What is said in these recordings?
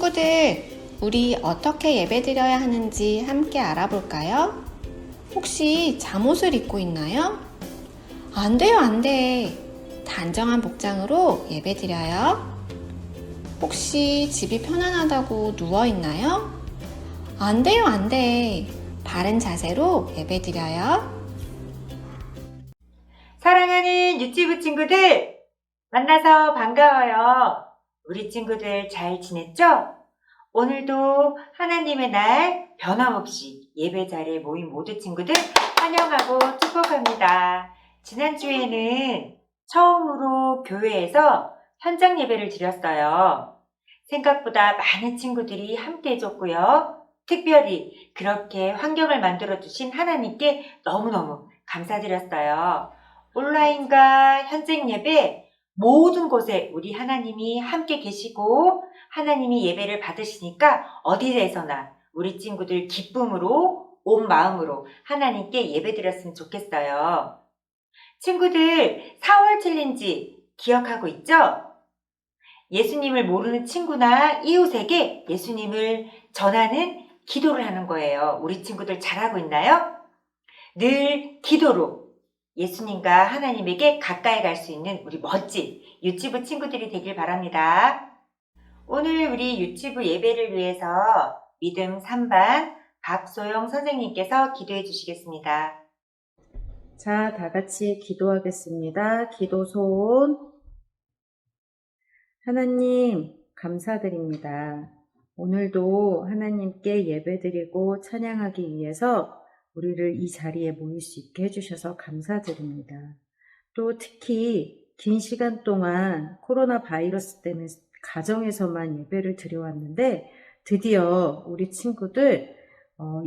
친구들, 우리 어떻게 예배드려야 하는지 함께 알아볼까요? 혹시 잠옷을 입고 있나요? 안 돼요, 안 돼. 단정한 복장으로 예배드려요. 혹시 집이 편안하다고 누워 있나요? 안 돼요, 안 돼. 바른 자세로 예배드려요. 사랑하는 유치부 친구들, 만나서 반가워요. 우리 친구들 잘 지냈죠? 오늘도 하나님의 날 변함없이 예배 자리에 모인 모두 친구들 환영하고 축복합니다. 지난주에는 처음으로 교회에서 현장 예배를 드렸어요. 생각보다 많은 친구들이 함께 해줬고요. 특별히 그렇게 환경을 만들어주신 하나님께 너무너무 감사드렸어요. 온라인과 현장 예배 모든 곳에 우리 하나님이 함께 계시고 하나님이 예배를 받으시니까 어디에서나 우리 친구들 기쁨으로 온 마음으로 하나님께 예배 드렸으면 좋겠어요. 친구들 4월 챌린지 기억하고 있죠? 예수님을 모르는 친구나 이웃에게 예수님을 전하는 기도를 하는 거예요. 우리 친구들 잘하고 있나요? 늘 기도로 예수님과 하나님에게 가까이 갈 수 있는 우리 멋진 유치부 친구들이 되길 바랍니다. 오늘 우리 유치부 예배를 위해서 믿음 3반 박소영 선생님께서 기도해 주시겠습니다. 자, 다 같이 기도하겠습니다. 기도 소원. 하나님, 감사드립니다. 오늘도 하나님께 예배드리고 찬양하기 위해서 우리를 이 자리에 모일 수 있게 해주셔서 감사드립니다. 또 특히 긴 시간 동안 코로나 바이러스 때문에 가정에서만 예배를 드려왔는데 드디어 우리 친구들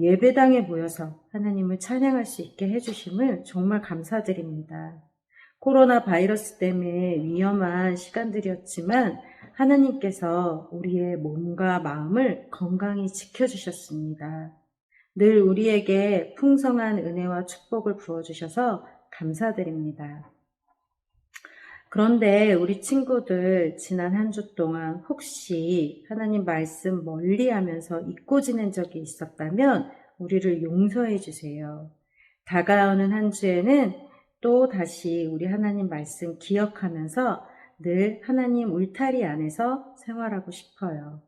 예배당에 모여서 하나님을 찬양할 수 있게 해주심을 정말 감사드립니다. 코로나 바이러스 때문에 위험한 시간들이었지만 하나님께서 우리의 몸과 마음을 건강히 지켜주셨습니다. 늘 우리에게 풍성한 은혜와 축복을 부어주셔서 감사드립니다. 그런데 우리 친구들 지난 한 주 동안 혹시 하나님 말씀 멀리하면서 잊고 지낸 적이 있었다면 우리를 용서해 주세요. 다가오는 한 주에는 또 다시 우리 하나님 말씀 기억하면서 늘 하나님 울타리 안에서 생활하고 싶어요.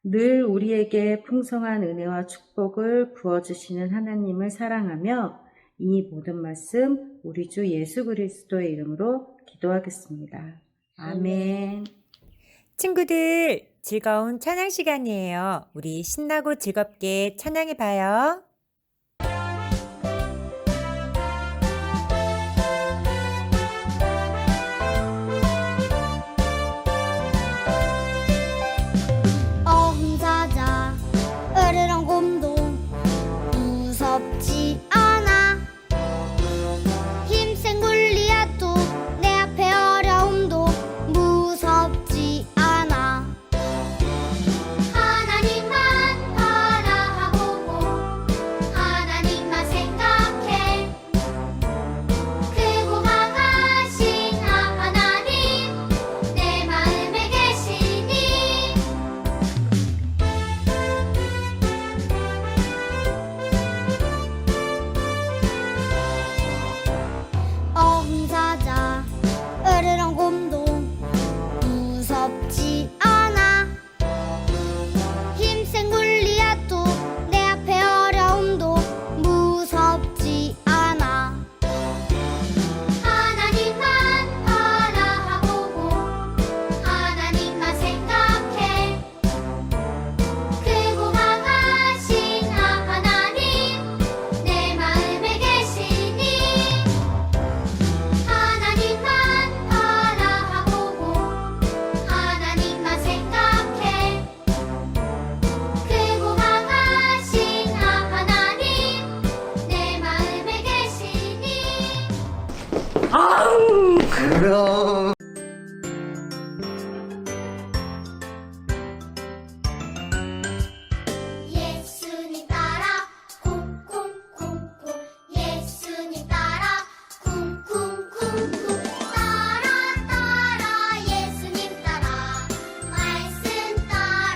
늘 우리에게 풍성한 은혜와 축복을 부어주시는 하나님을 사랑하며 이 모든 말씀 우리 주 예수 그리스도의 이름으로 기도하겠습니다. 아멘. 친구들 즐거운 찬양 시간이에요. 우리 신나고 즐겁게 찬양해 봐요. 어흥사자 으르렁 곰도 무섭지 않아. 힘센 골리앗도 내 앞에 어려움도 무섭지 않아. 하나님만 바라보고 하나님만 생각해. 크고 강하신 하나님 내 마음에 계시니. 어흥사자 으르렁 곰도 무섭지 않아. 힘센 골리앗도 내 앞에 어려움도 무섭지 않아. 하나님만 바라보고 하나님만 생각해. 크고 강하신 하나님 내 마음에 계시니. 하나님만 바라보고 하나님만 생각해. 크고 강하신 하나님 내 마음에 계시니. 그럼 예수님 따라 쿵쿵쿵쿵. 예수님 따라 쿵쿵쿵쿵. 따라 따라 예수님 따라 말씀 따라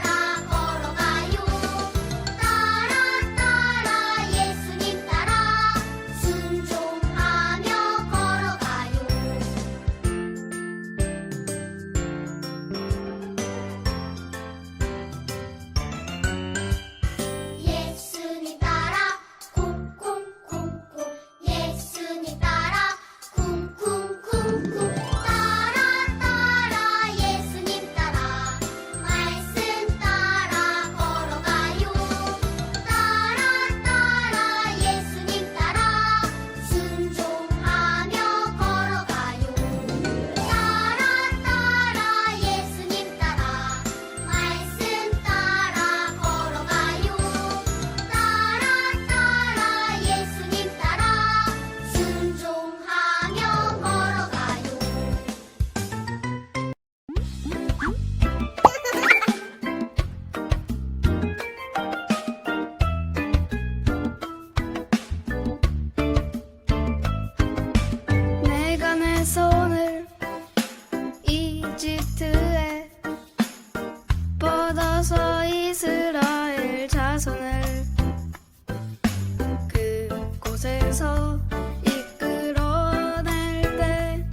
자손을 그곳에서 이끌어낼 때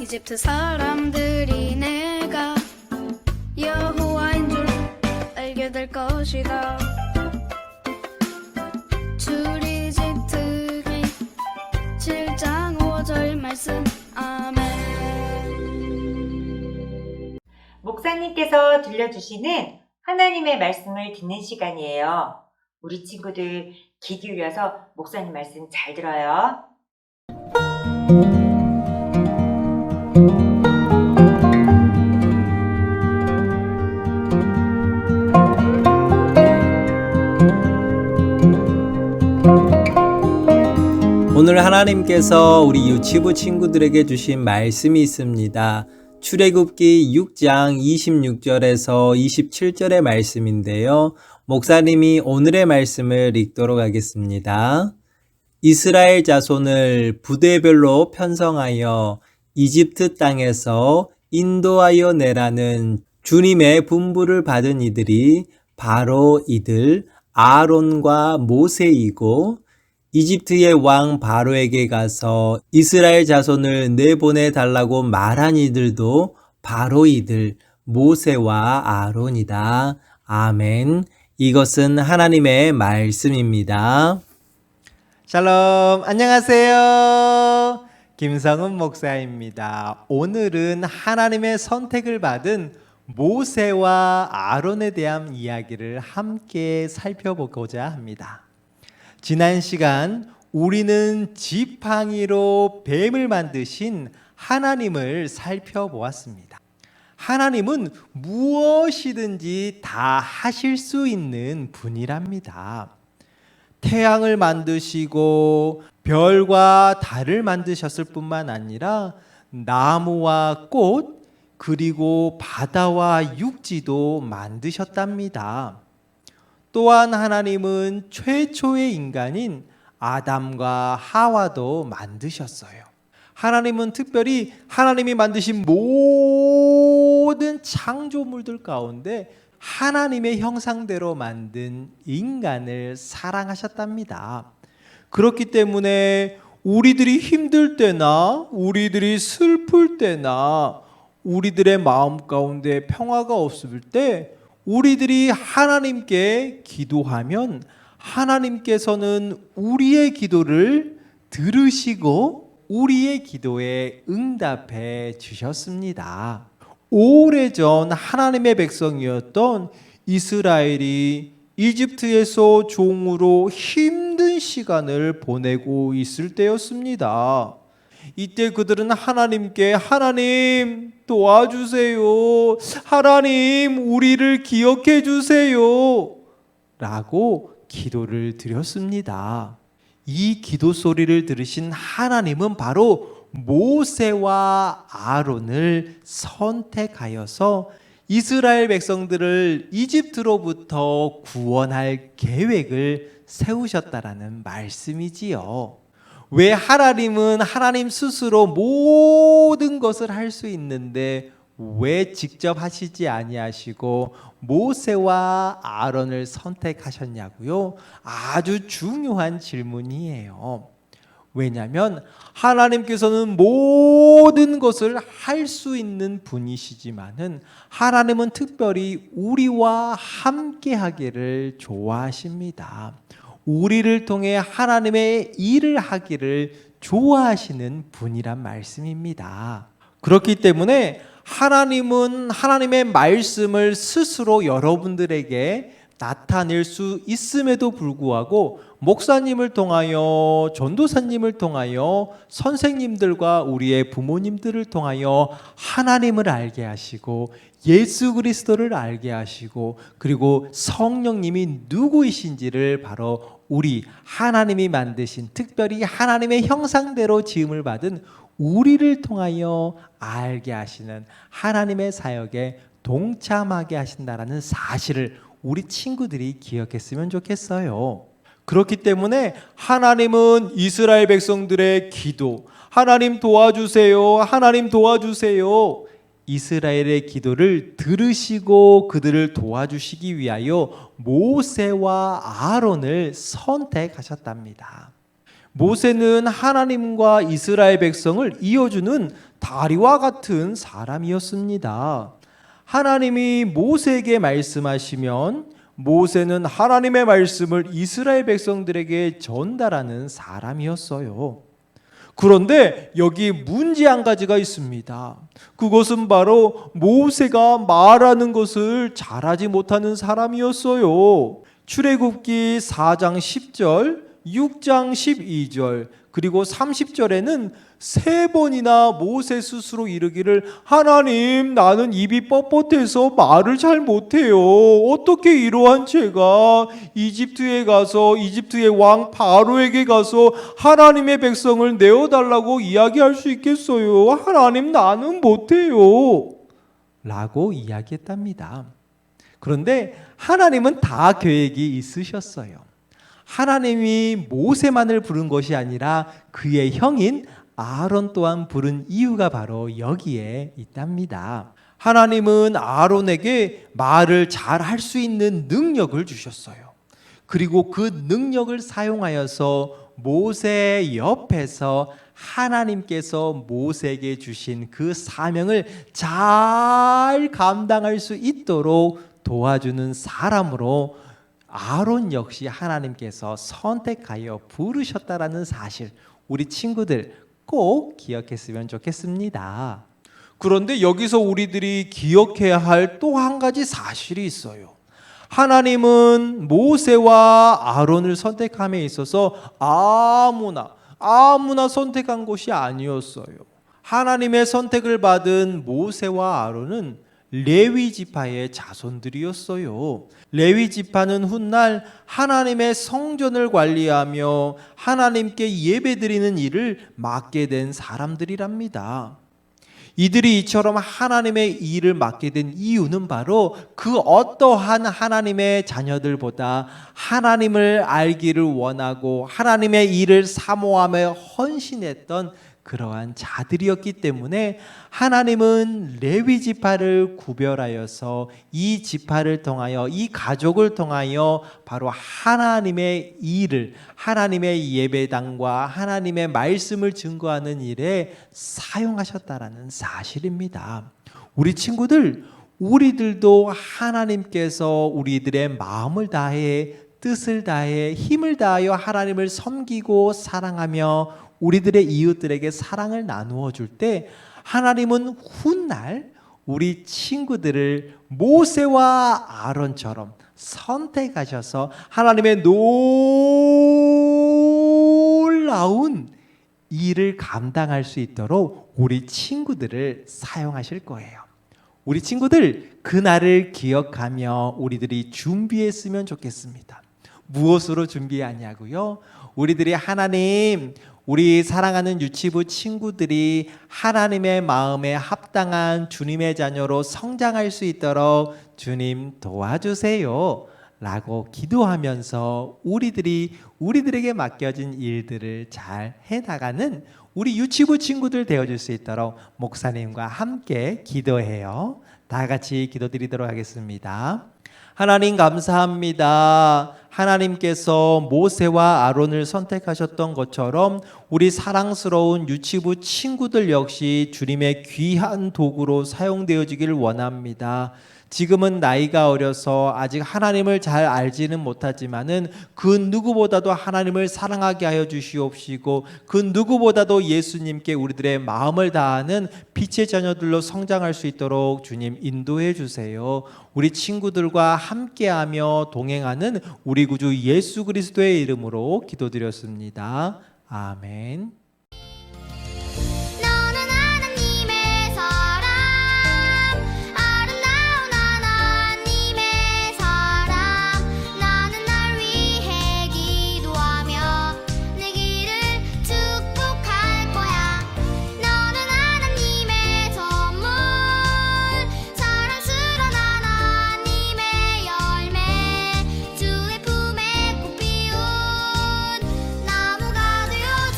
이집트 사람들이 내가 여호와인 줄 알게 될 것이다. 출이집트기 7장 5절 말씀. 아멘. 목사님께서 들려주시는 하나님의 말씀을 듣는 시간이에요. 우리 친구들 귀 기울여서 목사님 말씀 잘 들어요. 오늘 하나님께서 우리 유치부 친구들에게 주신 말씀이 있습니다. 출애굽기 6장 26절에서 27절의 말씀인데요. 목사님이 오늘의 말씀을 읽도록 하겠습니다. 이스라엘 자손을 부대별로 편성하여 이집트 땅에서 인도하여 내라는 주님의 분부를 받은 이들이 바로 이들 아론과 모세이고, 이집트의 왕 바로에게 가서 이스라엘 자손을 내보내 달라고 말한 이들도 바로 이들 모세와 아론이다. 아멘. 이것은 하나님의 말씀입니다. 샬롬, 안녕하세요. 김성은 목사입니다. 오늘은 하나님의 선택을 받은 모세와 아론에 대한 이야기를 함께 살펴보고자 합니다. 지난 시간 우리는 지팡이로 뱀을 만드신 하나님을 살펴보았습니다. 하나님은 무엇이든지 다 하실 수 있는 분이랍니다. 태양을 만드시고 별과 달을 만드셨을 뿐만 아니라 나무와 꽃 그리고 바다와 육지도 만드셨답니다. 또한 하나님은 최초의 인간인 아담과 하와도 만드셨어요. 하나님은 특별히 하나님이 만드신 모든 창조물들 가운데 하나님의 형상대로 만든 인간을 사랑하셨답니다. 그렇기 때문에 우리들이 힘들 때나 우리들이 슬플 때나 우리들의 마음 가운데 평화가 없을 때 우리들이 하나님께 기도하면 하나님께서는 우리의 기도를 들으시고 우리의 기도에 응답해 주셨습니다. 오래전 하나님의 백성이었던 이스라엘이 이집트에서 종으로 힘든 시간을 보내고 있을 때였습니다. 이때 그들은 하나님께 하나님 도와주세요. 하나님 우리를 기억해 주세요. 라고 기도를 드렸습니다. 이 기도 소리를 들으신 하나님은 바로 모세와 아론을 선택하여서 이스라엘 백성들을 이집트로부터 구원할 계획을 세우셨다라는 말씀이지요. 왜 하나님은 하나님 스스로 모든 것을 할 수 있는데 왜 직접 하시지 아니하시고 모세와 아론을 선택하셨냐고요? 아주 중요한 질문이에요. 왜냐하면 하나님께서는 모든 것을 할 수 있는 분이시지만은 하나님은 특별히 우리와 함께 하기를 좋아하십니다. 우리를 통해 하나님의 일을 하기를 좋아하시는 분이란 말씀입니다. 그렇기 때문에 하나님은 하나님의 말씀을 스스로 여러분들에게 나타낼 수 있음에도 불구하고 목사님을 통하여 전도사님을 통하여 선생님들과 우리의 부모님들을 통하여 하나님을 알게 하시고 예수 그리스도를 알게 하시고 그리고 성령님이 누구이신지를 바로 우리 하나님이 만드신 특별히 하나님의 형상대로 지음을 받은 우리를 통하여 알게 하시는 하나님의 사역에 동참하게 하신다라는 사실을 우리 친구들이 기억했으면 좋겠어요. 그렇기 때문에 하나님은 이스라엘 백성들의 기도, 하나님 도와주세요, 하나님 도와주세요, 이스라엘의 기도를 들으시고 그들을 도와주시기 위하여 모세와 아론을 선택하셨답니다. 모세는 하나님과 이스라엘 백성을 이어주는 다리와 같은 사람이었습니다. 하나님이 모세에게 말씀하시면 모세는 하나님의 말씀을 이스라엘 백성들에게 전달하는 사람이었어요. 그런데 여기 문제 한 가지가 있습니다. 그것은 바로 모세가 말하는 것을 잘하지 못하는 사람이었어요. 출애굽기 4장 10절, 6장 12절, 그리고 30절에는 3번이나 모세 스스로 이르기를 하나님, 나는 입이 뻣뻣해서 말을 잘 못해요. 어떻게 이러한 제가 이집트에 가서 이집트의 왕 바로에게 가서 하나님의 백성을 내어달라고 이야기할 수 있겠어요? 하나님, 나는 못해요. 라고 이야기했답니다. 그런데 하나님은 다 계획이 있으셨어요. 하나님이 모세만을 부른 것이 아니라 그의 형인 아론 또한 부른 이유가 바로 여기에 있답니다. 하나님은 아론에게 말을 잘 할 수 있는 능력을 주셨어요. 그리고 그 능력을 사용하여서 모세 옆에서 하나님께서 모세에게 주신 그 사명을 잘 감당할 수 있도록 도와주는 사람으로 아론 역시 하나님께서 선택하여 부르셨다라는 사실, 우리 친구들 꼭 기억했으면 좋겠습니다. 그런데 여기서 우리들이 기억해야 할 또 한 가지 사실이 있어요. 하나님은 모세와 아론을 선택함에 있어서 아무나 선택한 것이 아니었어요. 하나님의 선택을 받은 모세와 아론은 레위 지파의 자손들이었어요. 레위 지파는 훗날 하나님의 성전을 관리하며 하나님께 예배드리는 일을 맡게 된 사람들이랍니다. 이들이 이처럼 하나님의 일을 맡게 된 이유는 바로 그 어떠한 하나님의 자녀들보다 하나님을 알기를 원하고 하나님의 일을 사모하며 헌신했던 그러한 자들이었기 때문에 하나님은 레위 지파를 구별하여서 이 지파를 통하여, 이 가족을 통하여 바로 하나님의 일을, 하나님의 예배당과 하나님의 말씀을 증거하는 일에 사용하셨다라는 사실입니다. 우리 친구들, 우리들도 하나님께서 우리들의 마음을 다해, 뜻을 다해, 힘을 다하여 하나님을 섬기고 사랑하며 우리들의 이웃들에게 사랑을 나누어 줄 때 하나님은 훗날 우리 친구들을 모세와 아론처럼 선택하셔서 하나님의 놀라운 일을 감당할 수 있도록 우리 친구들을 사용하실 거예요. 우리 친구들, 그날을 기억하며 우리들이 준비했으면 좋겠습니다. 무엇으로 준비하냐고요? 우리들이 하나님, 우리 사랑하는 유치부 친구들이 하나님의 마음에 합당한 주님의 자녀로 성장할 수 있도록 주님 도와주세요 라고 기도하면서 우리들에게 맡겨진 일들을 잘 해나가는 우리 유치부 친구들 되어줄 수 있도록 목사님과 함께 기도해요. 다 같이 기도드리도록 하겠습니다. 하나님 감사합니다. 하나님께서 모세와 아론을 선택하셨던 것처럼 우리 사랑스러운 유치부 친구들 역시 주님의 귀한 도구로 사용되어지기를 원합니다. 지금은 나이가 어려서 아직 하나님을 잘 알지는 못하지만은 그 누구보다도 하나님을 사랑하게 하여 주시옵시고 그 누구보다도 예수님께 우리들의 마음을 다하는 빛의 자녀들로 성장할 수 있도록 주님 인도해 주세요. 우리 친구들과 함께하며 동행하는 우리 구주 예수 그리스도의 이름으로 기도드렸습니다. 아멘. 너는 하나님의 사랑, 아름다운 하나님의 사랑. 나는 널 위해 기도하며 내 길을 축복할 거야. 너는 하나님의 선물, 사랑스러운 하나님의 열매. 주의 품에 꽃 피운 나무가 되어줘.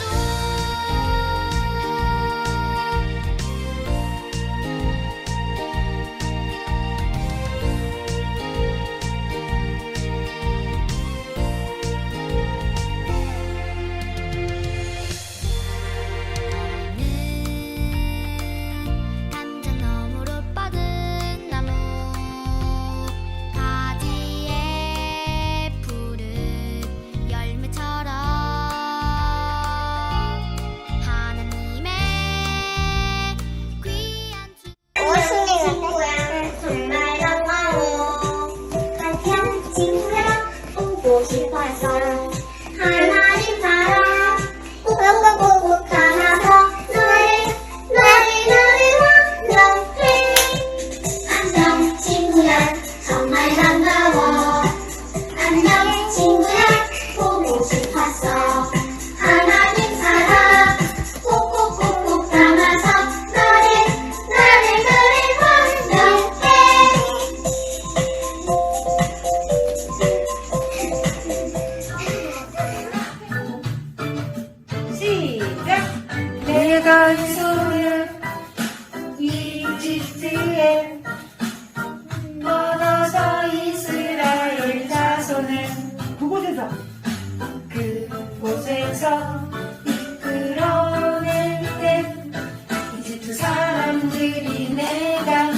이집트 사람들이 내가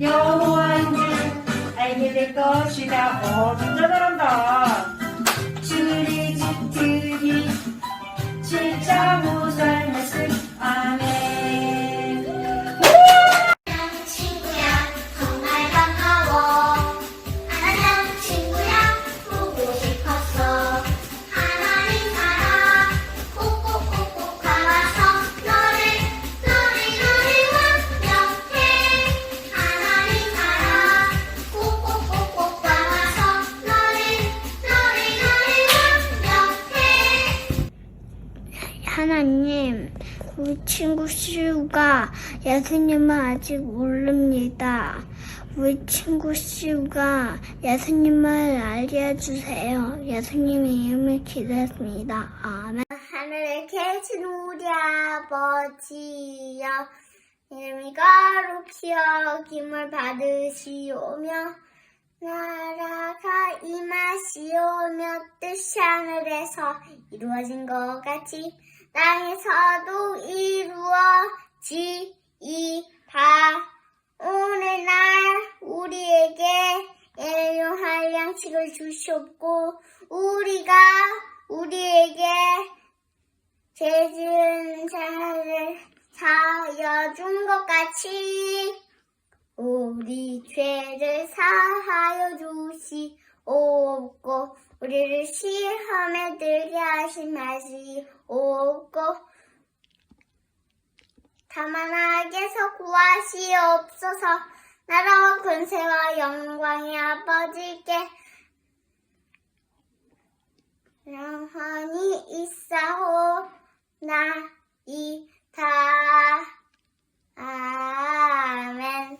여호와인 줄 알게 될 것이다. 진짜 잘한다. 출애굽기 7장 5절 말씀. 아멘. 친구야 정말 반가워 안녕 친구야 보고 싶었어 하나님 나라 꼭꼭꼭꼭 가봐서 너를 완벽해 하나님 나라 꼭꼭꼭꼭 가봐서 너를 완벽해 하나님 우리 친구 시우가 예수님을 아직 모릅니다. 우리 친구 시우가 예수님을 알려주세요. 예수님의 이름을 기도했습니다. 아멘. 하늘에 계신 우리 아버지여 이름이 거룩히 여김을 받으시오며 나라가 임하시오며 뜻이 하늘에서 이루어진 것 같이 땅에서도 이루어지이다. 오늘날 우리에게 일용할 양식을 주시옵고 우리에게 죄 지은 자를 사하여 준 것 같이 우리 죄를 사하여 주시옵고 우리를 시험에 들게 하지 마시옵고 다만 악에서 구하시옵소서. 나라와 권세와 영광이 아버지께 영원히 있사오나이다. 아멘.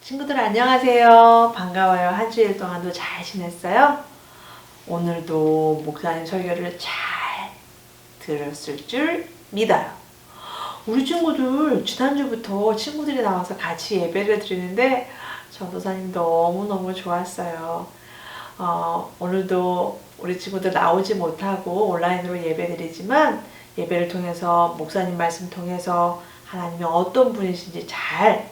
친구들 안녕하세요. 반가워요. 한 주일 동안도 잘 지냈어요? 오늘도 목사님 설교를 잘 들었을 줄 믿어요. 우리 친구들 지난주부터 친구들이 나와서 같이 예배를 드리는데 전도사님 너무너무 좋았어요. 오늘도 우리 친구들 나오지 못하고 온라인으로 예배 드리지만 예배를 통해서 목사님 말씀 통해서 하나님이 어떤 분이신지 잘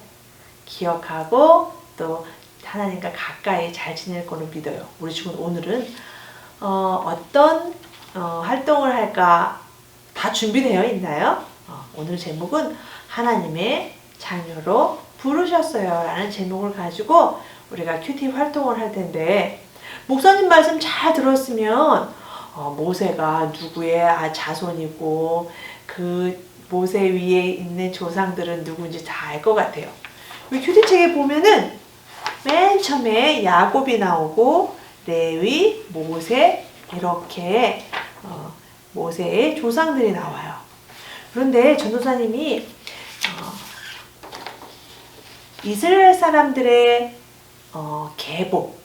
기억하고 또 하나님과 가까이 잘 지낼 거로 믿어요. 우리 친구들 오늘은 어떤 활동을 할까 다 준비되어 있나요? 오늘 제목은 하나님의 자녀로 부르셨어요 라는 제목을 가지고 우리가 큐티 활동을 할 텐데 목사님 말씀 잘 들었으면 모세가 누구의 자손이고 그 모세 위에 있는 조상들은 누군지 다 알 것 같아요. 우리 큐티책에 보면은 맨 처음에 야곱이 나오고 레위, 모세 이렇게 모세의 조상들이 나와요. 그런데 전도사님이 이스라엘 사람들의 계보,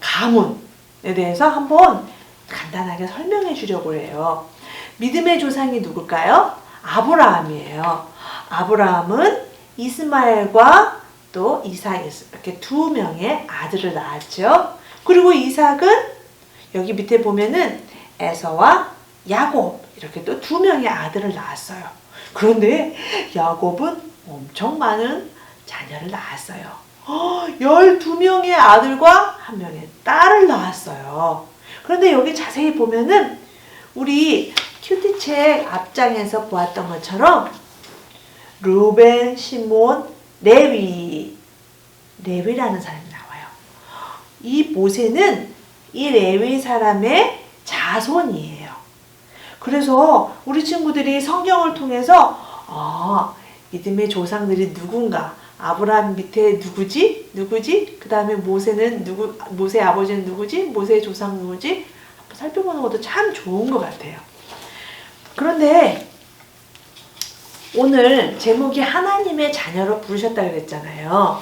가문에 대해서 한번 간단하게 설명해 주려고 해요. 믿음의 조상이 누굴까요? 아브라함이에요. 아브라함은 이스마엘과 또 이삭 이렇게 두 명의 아들을 낳았죠. 그리고 이삭은 여기 밑에 보면은 에서와 야곱 이렇게 또 두 명의 아들을 낳았어요. 그런데 야곱은 엄청 많은 자녀를 낳았어요. 12명의 아들과 1명의 딸을 낳았어요. 그런데 여기 자세히 보면은 우리 큐티책 앞장에서 보았던 것처럼 루벤, 시몬, 레위라는 사람이 나와요. 이 모세는 이 레위 사람의 자손이에요. 그래서 우리 친구들이 성경을 통해서 믿음의 조상들이 누군가, 아브라함 밑에 누구지? 그 다음에 모세는 모세 아버지는 누구지? 모세의 조상 누구지? 한번 살펴보는 것도 참 좋은 것 같아요. 그런데 오늘 제목이 하나님의 자녀로 부르셨다고 그랬잖아요.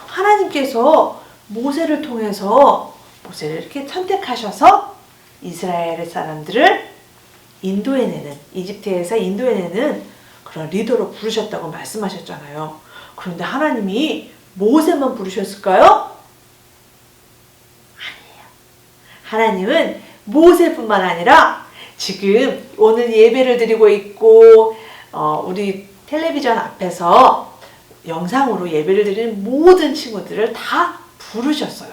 하나님께서 모세를 통해서 모세를 이렇게 선택하셔서 이스라엘 사람들을 인도해내는, 이집트에서 인도해내는 그런 리더로 부르셨다고 말씀하셨잖아요. 그런데 하나님이 모세만 부르셨을까요? 아니에요. 하나님은 모세뿐만 아니라 지금 오늘 예배를 드리고 있고 우리 텔레비전 앞에서 영상으로 예배를 드리는 모든 친구들을 다 부르셨어요.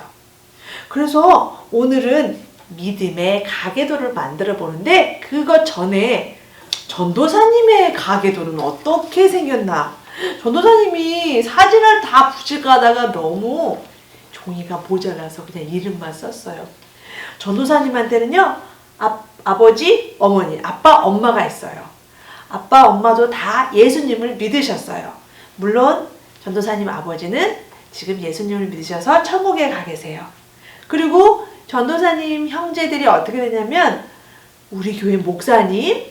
그래서 오늘은 믿음의 가계도를 만들어 보는데, 그것 전에 전도사님의 가계도는 어떻게 생겼나? 전도사님이 사진을 다 붙일까다가 너무 종이가 모자라서 그냥 이름만 썼어요. 전도사님한테는요, 아버지, 어머니, 아빠, 엄마가 있어요. 아빠, 엄마도 다 예수님을 믿으셨어요. 물론 전도사님 아버지는 지금 예수님을 믿으셔서 천국에 가 계세요. 그리고 전도사님 형제들이 어떻게 되냐면, 우리 교회 목사님,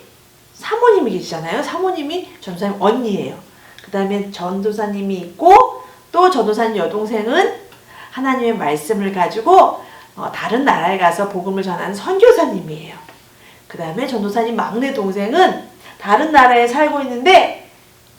사모님이 계시잖아요. 사모님이 전도사님 언니예요. 그 다음에 전도사님이 있고, 또 전도사님 여동생은 하나님의 말씀을 가지고 다른 나라에 가서 복음을 전하는 선교사님이에요. 그 다음에 전도사님 막내 동생은 다른 나라에 살고 있는데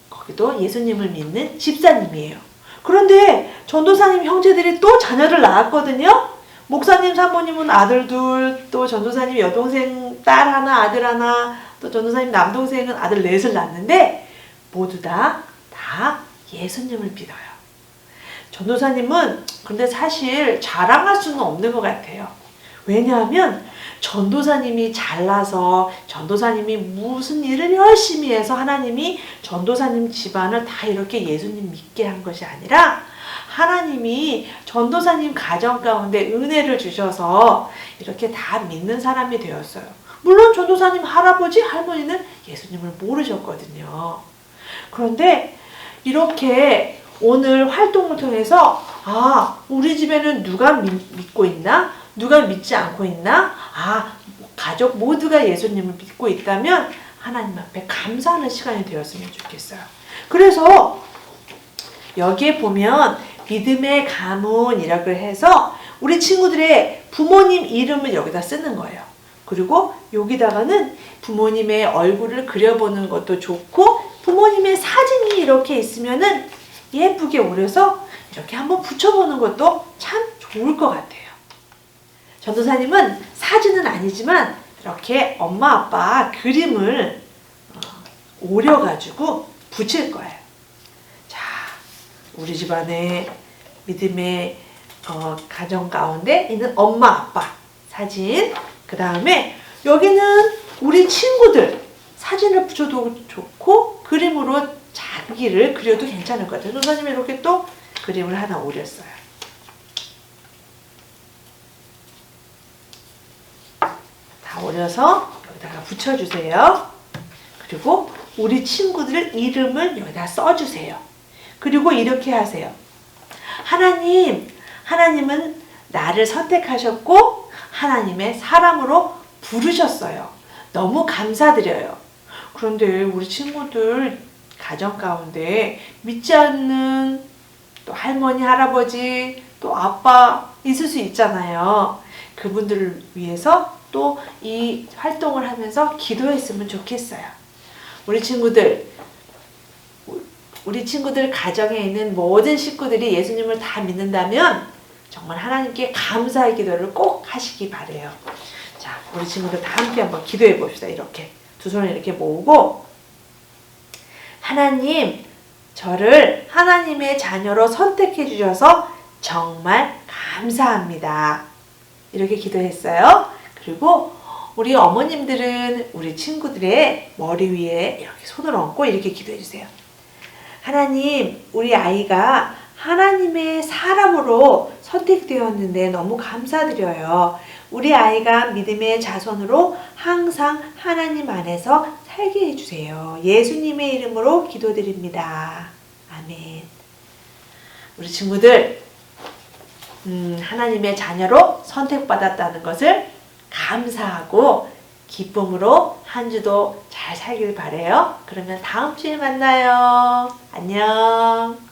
거기도 예수님을 믿는 집사님이에요. 그런데 전도사님 형제들이 또 자녀를 낳았거든요. 목사님 사모님은 아들 둘, 또 전도사님 여동생 딸 하나, 아들 하나, 또 전도사님 남동생은 아들 넷을 낳았는데 모두 다 예수님을 믿어요. 전도사님은 근데 사실 자랑할 수는 없는 것 같아요. 왜냐하면 전도사님이 잘나서, 전도사님이 무슨 일을 열심히 해서 하나님이 전도사님 집안을 다 이렇게 예수님 믿게 한 것이 아니라, 하나님이 전도사님 가정 가운데 은혜를 주셔서 이렇게 다 믿는 사람이 되었어요. 물론 전도사님 할아버지, 할머니는 예수님을 모르셨거든요. 그런데 이렇게 오늘 활동을 통해서, 우리 집에는 누가 믿고 있나? 누가 믿지 않고 있나? 가족 모두가 예수님을 믿고 있다면 하나님 앞에 감사하는 시간이 되었으면 좋겠어요. 그래서 여기에 보면 믿음의 가문이라고 해서 우리 친구들의 부모님 이름을 여기다 쓰는 거예요. 그리고 여기다가는 부모님의 얼굴을 그려보는 것도 좋고, 부모님의 사진이 이렇게 있으면은 예쁘게 오려서 이렇게 한번 붙여보는 것도 참 좋을 것 같아요. 전도사님은 사진은 아니지만 이렇게 엄마 아빠 그림을 오려가지고 붙일 거예요. 자, 우리 집안의 믿음의 가정 가운데 있는 엄마 아빠 사진, 그 다음에 여기는 우리 친구들 사진을 붙여도 좋고 그림으로 자기를 그려도 괜찮을 것 같아요. 전도사님이 이렇게 또 그림을 하나 오렸어요. 다 오려서 여기다가 붙여주세요. 그리고 우리 친구들 이름을 여기다 써주세요. 그리고 이렇게 하세요. 하나님은 나를 선택하셨고 하나님의 사람으로 부르셨어요. 너무 감사드려요. 그런데 우리 친구들 가정 가운데 믿지 않는 또 할머니, 할아버지, 또 아빠 있을 수 있잖아요. 그분들을 위해서 또 이 활동을 하면서 기도했으면 좋겠어요. 우리 친구들 가정에 있는 모든 식구들이 예수님을 다 믿는다면 정말 하나님께 감사의 기도를 꼭 하시기 바래요. 자, 우리 친구들 다 함께 한번 기도해 봅시다. 이렇게 두 손을 이렇게 모으고, 하나님, 저를 하나님의 자녀로 선택해 주셔서 정말 감사합니다. 이렇게 기도했어요. 그리고 우리 어머님들은 우리 친구들의 머리 위에 이렇게 손을 얹고 이렇게 기도해 주세요. 하나님, 우리 아이가 하나님의 사람으로 선택되었는데 너무 감사드려요. 우리 아이가 믿음의 자손으로 항상 하나님 안에서 살게 해주세요. 예수님의 이름으로 기도드립니다. 아멘. 우리 친구들, 하나님의 자녀로 선택받았다는 것을 감사하고 기쁨으로 한 주도 잘 살길 바래요. 그러면 다음 주에 만나요. 안녕.